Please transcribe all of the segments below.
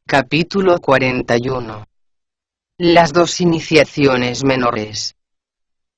Capítulo 41. Las dos iniciaciones menores.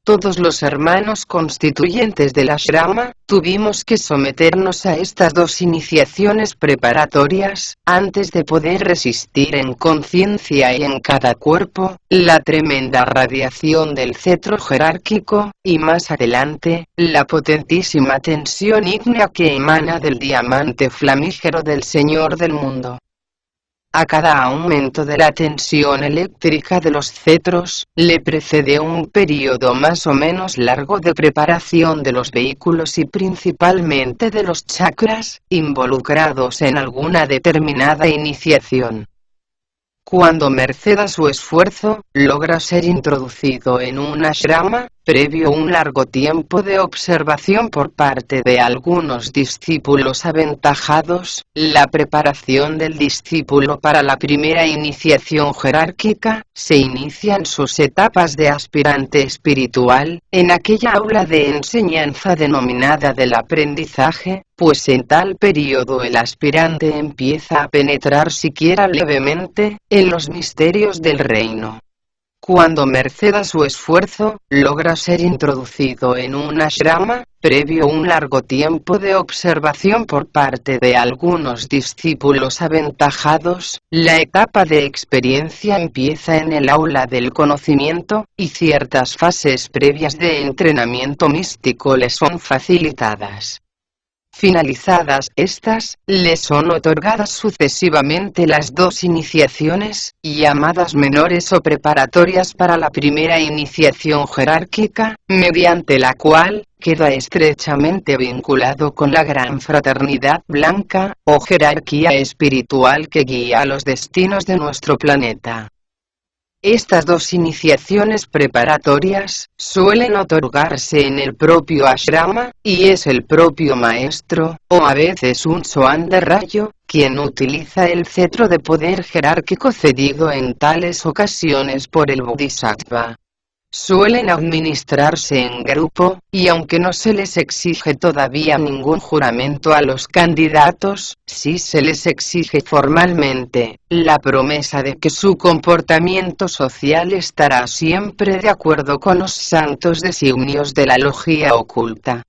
Todos los hermanos constituyentes del ashrama, tuvimos que someternos a estas dos iniciaciones preparatorias, antes de poder resistir en conciencia y en cada cuerpo, la tremenda radiación del cetro jerárquico, y más adelante, la potentísima tensión ígnea que emana del diamante flamígero del Señor del mundo. A cada aumento de la tensión eléctrica de los cetros, le precede un período más o menos largo de preparación de los vehículos y principalmente de los chakras, involucrados en alguna determinada iniciación. Cuando merced a su esfuerzo, logra ser introducido en un ashrama, previo un largo tiempo de observación por parte de algunos discípulos aventajados, la preparación del discípulo para la primera iniciación jerárquica, se inicia en sus etapas de aspirante espiritual, en aquella aula de enseñanza denominada del aprendizaje, pues en tal periodo el aspirante empieza a penetrar siquiera levemente, en los misterios del reino. Cuando merced a su esfuerzo, logra ser introducido en un ashrama, previo un largo tiempo de observación por parte de algunos discípulos aventajados, la etapa de experiencia empieza en el aula del conocimiento, y ciertas fases previas de entrenamiento místico le son facilitadas. Finalizadas estas, le son otorgadas sucesivamente las dos iniciaciones, llamadas menores o preparatorias para la primera iniciación jerárquica, mediante la cual queda estrechamente vinculado con la gran fraternidad blanca, o jerarquía espiritual que guía los destinos de nuestro planeta. Estas dos iniciaciones preparatorias suelen otorgarse en el propio ashrama, y es el propio maestro, o a veces un Swan de rayo, quien utiliza el cetro de poder jerárquico cedido en tales ocasiones por el Bodhisattva. Suelen administrarse en grupo, y aunque no se les exige todavía ningún juramento a los candidatos, sí se les exige formalmente la promesa de que su comportamiento social estará siempre de acuerdo con los santos designios de la logía oculta.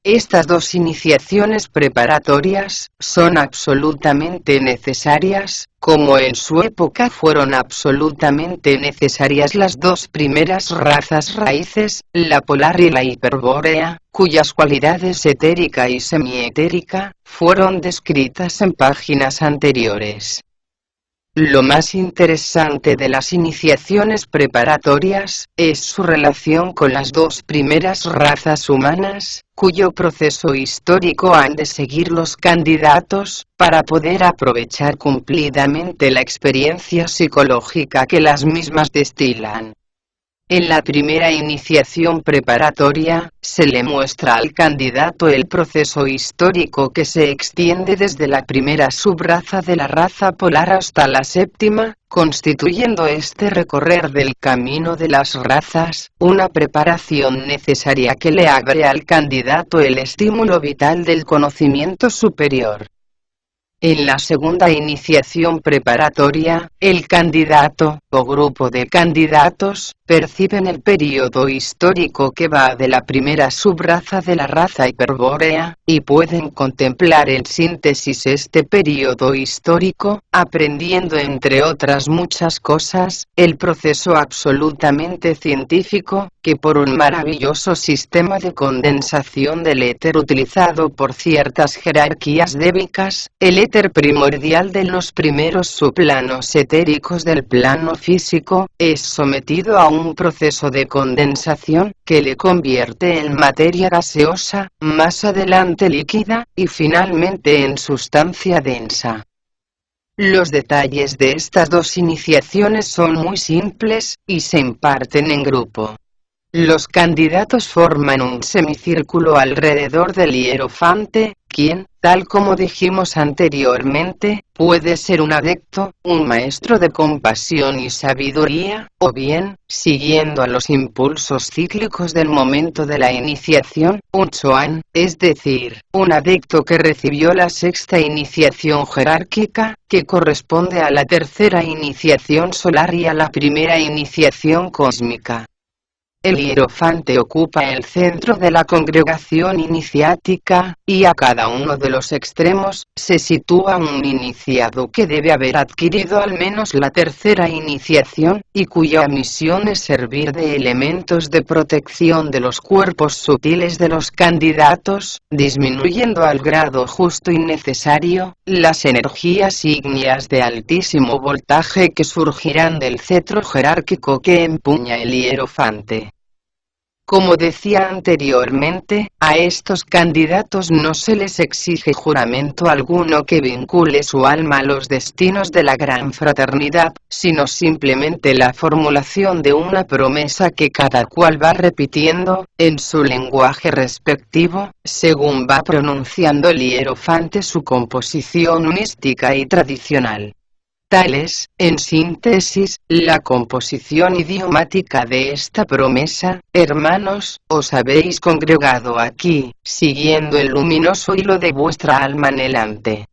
Estas dos iniciaciones preparatorias son absolutamente necesarias, como en su época fueron absolutamente necesarias las dos primeras razas raíces, la polar y la hiperbórea, cuyas cualidades etérica y semietérica fueron descritas en páginas anteriores. Lo más interesante de las iniciaciones preparatorias es su relación con las dos primeras razas humanas, cuyo proceso histórico han de seguir los candidatos, para poder aprovechar cumplidamente la experiencia psicológica que las mismas destilan. En la primera iniciación preparatoria, se le muestra al candidato el proceso histórico que se extiende desde la primera subraza de la raza polar hasta la séptima, constituyendo este recorrer del camino de las razas, una preparación necesaria que le abre al candidato el estímulo vital del conocimiento superior. En la segunda iniciación preparatoria, el candidato, o grupo de candidatos, perciben el período histórico que va de la primera subraza de la raza hiperbórea, y pueden contemplar en síntesis este período histórico, aprendiendo entre otras muchas cosas, el proceso absolutamente científico, que por un maravilloso sistema de condensación del éter utilizado por ciertas jerarquías débicas, el éter primordial de los primeros subplanos etéricos del plano físico, es sometido a un proceso de condensación, que le convierte en materia gaseosa, más adelante líquida, y finalmente en sustancia densa. Los detalles de estas dos iniciaciones son muy simples, y se imparten en grupo. Los candidatos forman un semicírculo alrededor del hierofante, quien, tal como dijimos anteriormente, puede ser un adepto, un maestro de compasión y sabiduría, o bien, siguiendo a los impulsos cíclicos del momento de la iniciación, un Chuan, es decir, un adepto que recibió la sexta iniciación jerárquica, que corresponde a la tercera iniciación solar y a la primera iniciación cósmica. El hierofante ocupa el centro de la congregación iniciática, y a cada uno de los extremos se sitúa un iniciado que debe haber adquirido al menos la tercera iniciación, y cuya misión es servir de elementos de protección de los cuerpos sutiles de los candidatos, disminuyendo al grado justo y necesario las energías ígneas de altísimo voltaje que surgirán del cetro jerárquico que empuña el hierofante. Como decía anteriormente, a estos candidatos no se les exige juramento alguno que vincule su alma a los destinos de la gran fraternidad, sino simplemente la formulación de una promesa que cada cual va repitiendo, en su lenguaje respectivo, según va pronunciando el hierofante su composición mística y tradicional. Tal es, en síntesis, la composición idiomática de esta promesa: hermanos, os habéis congregado aquí, siguiendo el luminoso hilo de vuestra alma anhelante.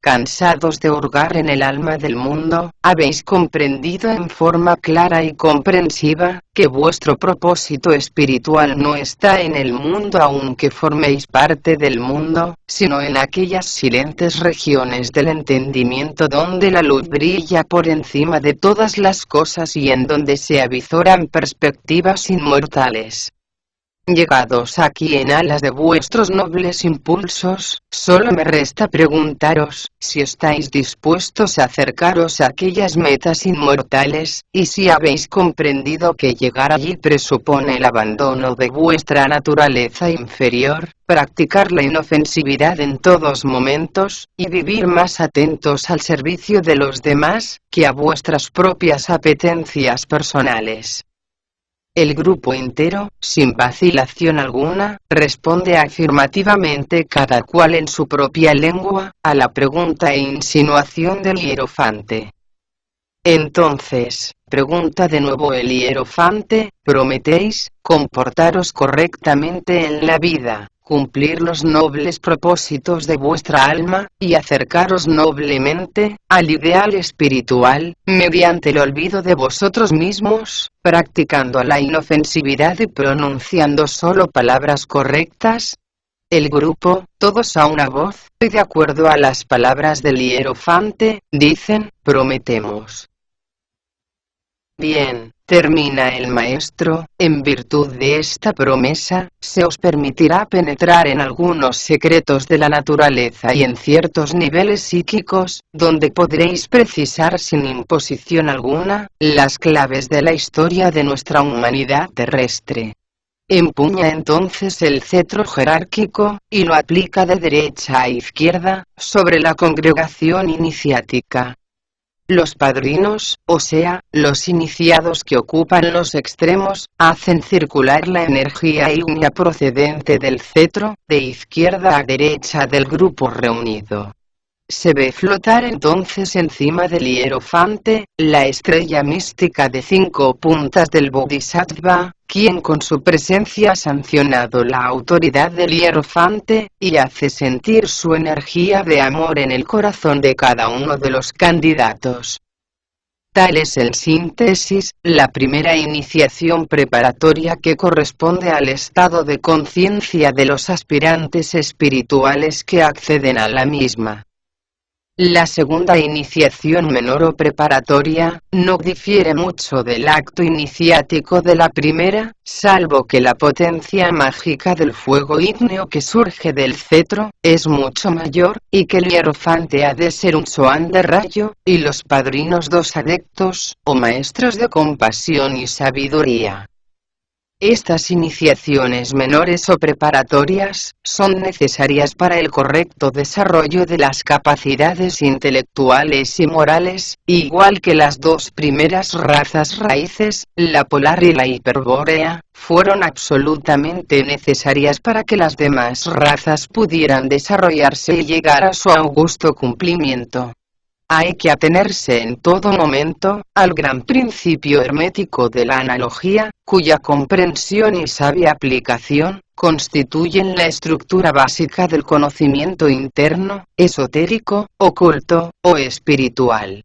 Cansados de hurgar en el alma del mundo, habéis comprendido en forma clara y comprensiva, que vuestro propósito espiritual no está en el mundo aunque forméis parte del mundo, sino en aquellas silentes regiones del entendimiento donde la luz brilla por encima de todas las cosas y en donde se avisoran perspectivas inmortales. Llegados aquí en alas de vuestros nobles impulsos, solo me resta preguntaros, si estáis dispuestos a acercaros a aquellas metas inmortales, y si habéis comprendido que llegar allí presupone el abandono de vuestra naturaleza inferior, practicar la inofensividad en todos momentos, y vivir más atentos al servicio de los demás, que a vuestras propias apetencias personales. El grupo entero, sin vacilación alguna, responde afirmativamente cada cual en su propia lengua, a la pregunta e insinuación del hierofante. Entonces, pregunta de nuevo el hierofante, ¿prometéis comportaros correctamente en la vida, cumplir los nobles propósitos de vuestra alma, y acercaros noblemente al ideal espiritual, mediante el olvido de vosotros mismos, practicando la inofensividad y pronunciando solo palabras correctas? El grupo, todos a una voz, y de acuerdo a las palabras del hierofante, dicen: prometemos. Bien, termina el maestro, en virtud de esta promesa, se os permitirá penetrar en algunos secretos de la naturaleza y en ciertos niveles psíquicos, donde podréis precisar sin imposición alguna, las claves de la historia de nuestra humanidad terrestre. Empuña entonces el cetro jerárquico, y lo aplica de derecha a izquierda, sobre la congregación iniciática. Los padrinos, o sea, los iniciados que ocupan los extremos, hacen circular la energía ígnea procedente del cetro, de izquierda a derecha del grupo reunido. Se ve flotar entonces encima del hierofante, la estrella mística de 5 puntas del Bodhisattva, quien con su presencia ha sancionado la autoridad del hierofante, y hace sentir su energía de amor en el corazón de cada uno de los candidatos. Tal es en síntesis, la primera iniciación preparatoria que corresponde al estado de conciencia de los aspirantes espirituales que acceden a la misma. La segunda iniciación menor o preparatoria, no difiere mucho del acto iniciático de la primera, salvo que la potencia mágica del fuego ígneo que surge del cetro, es mucho mayor, y que el hierofante ha de ser un Chuan de rayo, y los padrinos 2 adeptos, o maestros de compasión y sabiduría. Estas iniciaciones menores o preparatorias, son necesarias para el correcto desarrollo de las capacidades intelectuales y morales, igual que las dos primeras razas raíces, la polar y la hiperbórea, fueron absolutamente necesarias para que las demás razas pudieran desarrollarse y llegar a su augusto cumplimiento. Hay que atenerse en todo momento al gran principio hermético de la analogía, cuya comprensión y sabia aplicación constituyen la estructura básica del conocimiento interno, esotérico, oculto o espiritual.